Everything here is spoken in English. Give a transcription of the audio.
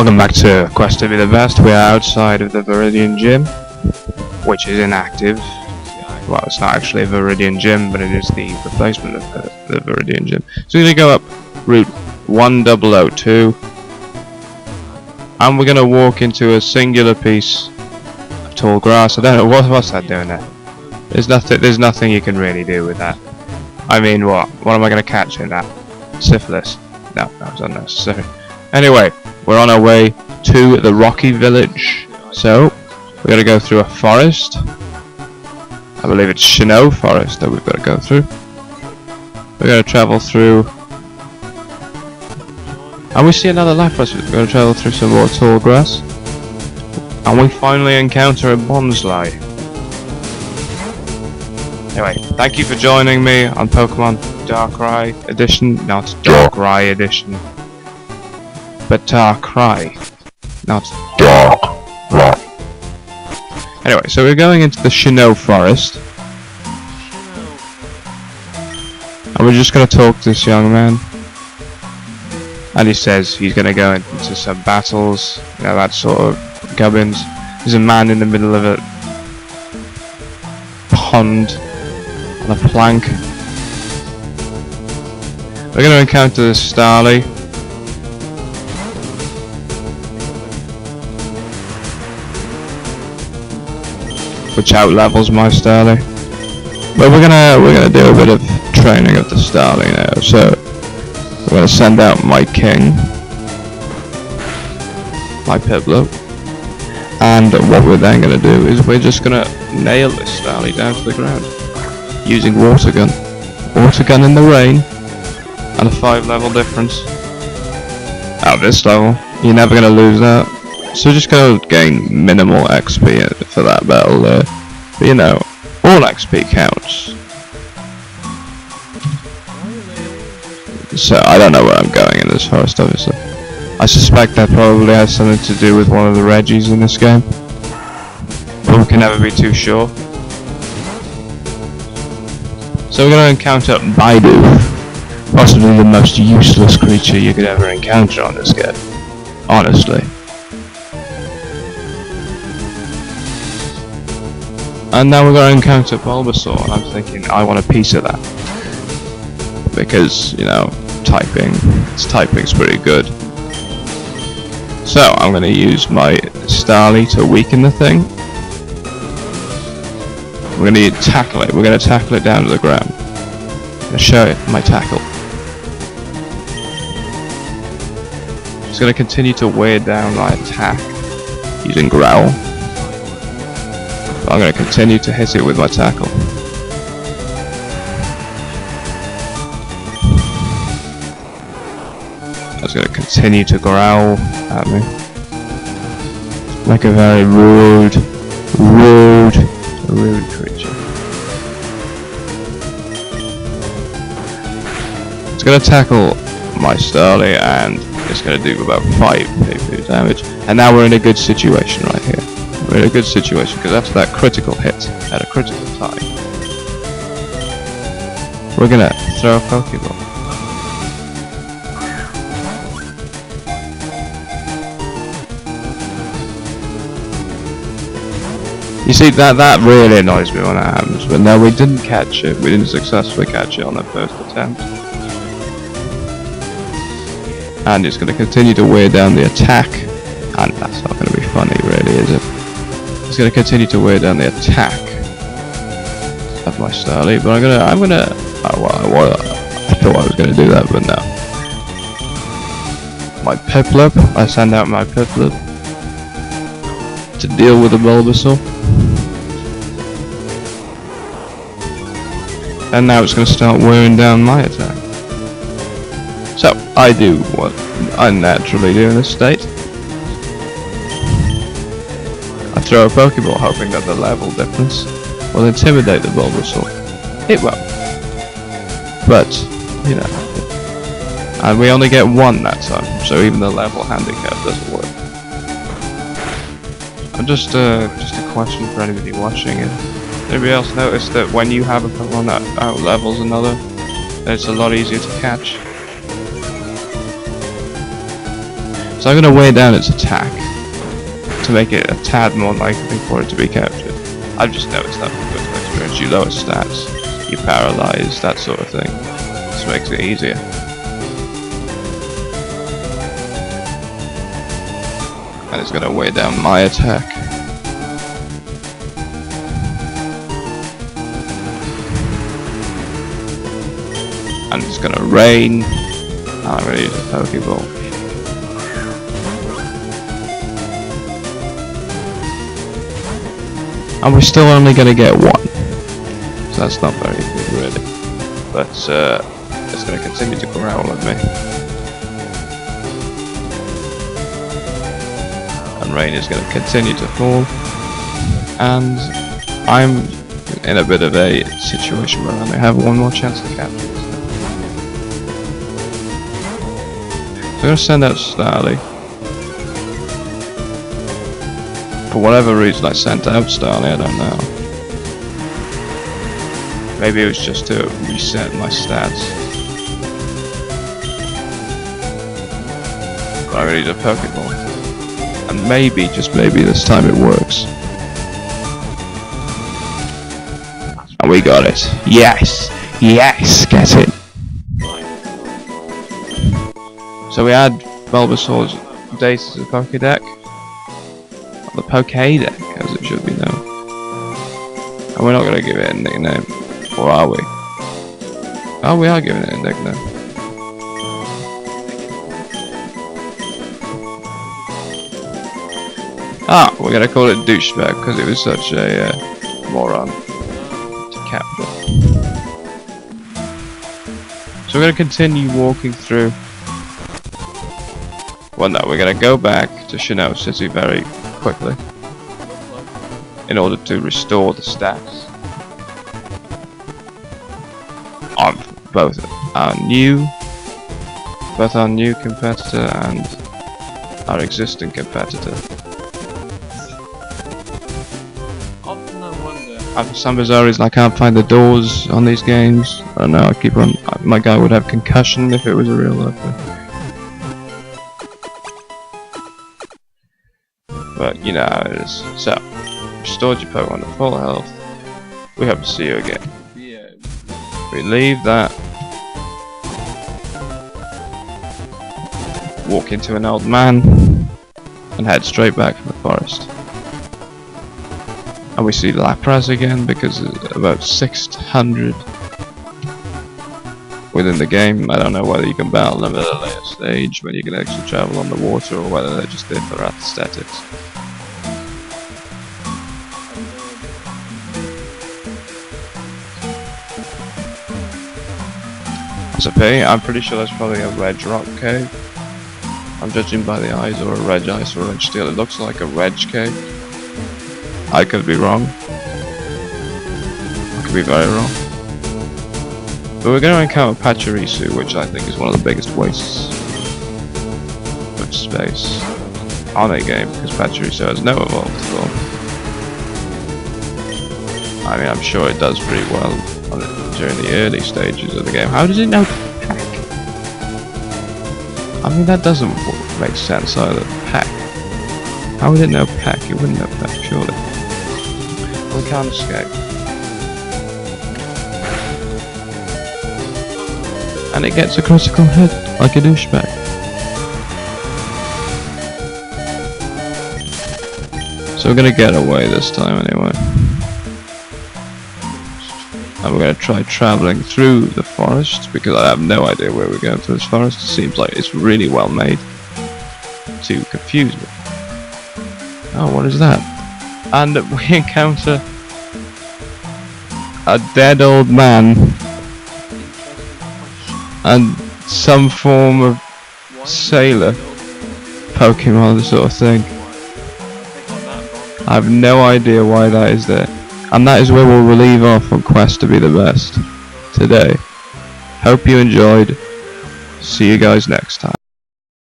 Welcome back to Quest to be the Best. We are outside of the Viridian Gym, which is inactive. Well, it's not actually a Viridian Gym, but it is the replacement of the Viridian Gym. So we're going to go up Route 1002, and we're going to walk into a singular piece of tall grass. I don't know, what's that doing there? There's nothing you can really do with that. I mean, what am I going to catch in that? Syphilis? No, that was unnecessary. Anyway, we're on our way to the Rocky Village. So, we're going to go through a forest. I believe it's Shino Forest that we've got to go through. We're going to travel through... And we see another life force. We're going to travel through some more tall grass. And we finally encounter a bonsai. Anyway, thank you for joining me on Pokemon Darkrai Edition. Not Darkrai Edition, but Darkrai, not Darkrai. Anyway, so we're going into the Shino Forest, and we're just going to talk to this young man. And he says he's going to go into some battles, you know, that sort of gubbins. There's a man in the middle of a pond on a plank. We're going to encounter the Starly. Which out levels my Starly. But we're gonna do a bit of training of the Starly now. So we're gonna send out my King, my Piplup, and what we're then gonna do is we're just gonna nail this Starly down to the ground using Water Gun. Water Gun in the rain, and a 5-level difference. At this level, you're never gonna lose that. So just gonna gain minimal XP for that battle there. But you know, all XP counts. So I don't know where I'm going in this forest, obviously. I suspect that probably has something to do with one of the Regis in this game. But we can never be too sure. So we're gonna encounter Baidu. Possibly the most useless creature you could ever encounter on this game. Honestly. And now we're going to encounter Bulbasaur, and I'm thinking I want a piece of that. Because, you know, typing's pretty good. So, I'm going to use my Starly to weaken the thing. We're going to tackle it. We're going to tackle it down to the ground. I'm going to show it my tackle. It's going to continue to wear down my attack using Growl. I'm going to continue to hit it with my tackle. It's going to continue to growl at me. Like a very rude creature. It's going to tackle my Starly and it's going to do about 5 PP damage. And now we're in a good situation right here. We're in a good situation because that's that critical hit at a critical time. We're gonna throw a Pokeball. You see, that really annoys me when that happens, but no, we didn't catch it. We didn't successfully catch it on the first attempt. And it's gonna continue to wear down the attack. And that's not gonna be funny, really, is it? It's going to continue to wear down the attack of my Starly, but I'm gonna oh, well, I thought I was going to do that, but no. My Piplup, I send out my Piplup to deal with the Bulbasaur. And now it's going to start wearing down my attack. So, I do what I naturally do in this state. I throw a Pokeball hoping that the level difference will intimidate the Bulbasaur. It won't. But, you know. And we only get one that time, so even the level handicap doesn't work. And just a question for anybody watching it. Anybody else notice that when you have a Pokemon that out levels another, that it's a lot easier to catch? So I'm going to weigh down its attack to make it a tad more likely for it to be captured. I've just noticed that from personal experience. You lower stats, you paralyze, that sort of thing. This makes it easier. And it's going to weigh down my attack. And it's going to rain. I'm going to use a Pokeball. And we're still only going to get one, so that's not very good really, but it's going to continue to growl at me, and rain is going to continue to fall, and I'm in a bit of a situation where I only have one more chance to capture this thing. So I'm going to send out Starly. For whatever reason I sent out Starly, I don't know. Maybe it was just to reset my stats. But I really need a Pokeball. And maybe, just maybe this time it works. And we got it. Yes! Yes! Get it! So we add Bulbasaur's data to the Pokédex. The Pokédex, as it should be known. And we're not going to give it a nickname, or are we? Oh, we are giving it a nickname. Ah, we're going to call it Douchebag, because it was such a moron to capture. So we're going to continue walking through. Well, no, we're going to go back to Sinnoh City very quickly in order to restore the stats on both our new competitor and our existing competitor. Often I wonder. For some bizarre reason I can't find the doors on these games. I don't know, I keep on. My guy would have concussion if it was a real life thing. But you know how it is. So, restored your Pokemon to full health. We hope to see you again. Yeah. We leave that. Walk into an old man. And head straight back from the forest. And we see Lapras again because there's about 600 within the game. I don't know whether you can battle them at a later stage when you can actually travel on the water or whether they're just there for aesthetics. Recipe, I'm pretty sure that's probably a red rock cave. I'm judging by the eyes, or a red ice or a red steel. It looks like a red cave. I could be wrong. I could be very wrong. But we're going to encounter Pachirisu, which I think is one of the biggest wastes of space on a game, because Pachirisu has no evolved form. I mean, I'm sure it does pretty well during the early stages of the game. How does it know Pack? I mean, that doesn't make sense either. Pack. How would it know Pack? It wouldn't know Pack, surely. We can't escape. And it gets a critical hit, like a douchebag. So we're gonna get away this time anyway. And we're going to try travelling through the forest, because I have no idea where we're going through this forest. It seems like it's really well made to confuse me. Oh, what is that? And we encounter a dead old man and some form of sailor Pokemon sort of thing. I have no idea why that is there. And that is where we'll leave off on Quest to be the best today. Hope you enjoyed. See you guys next time.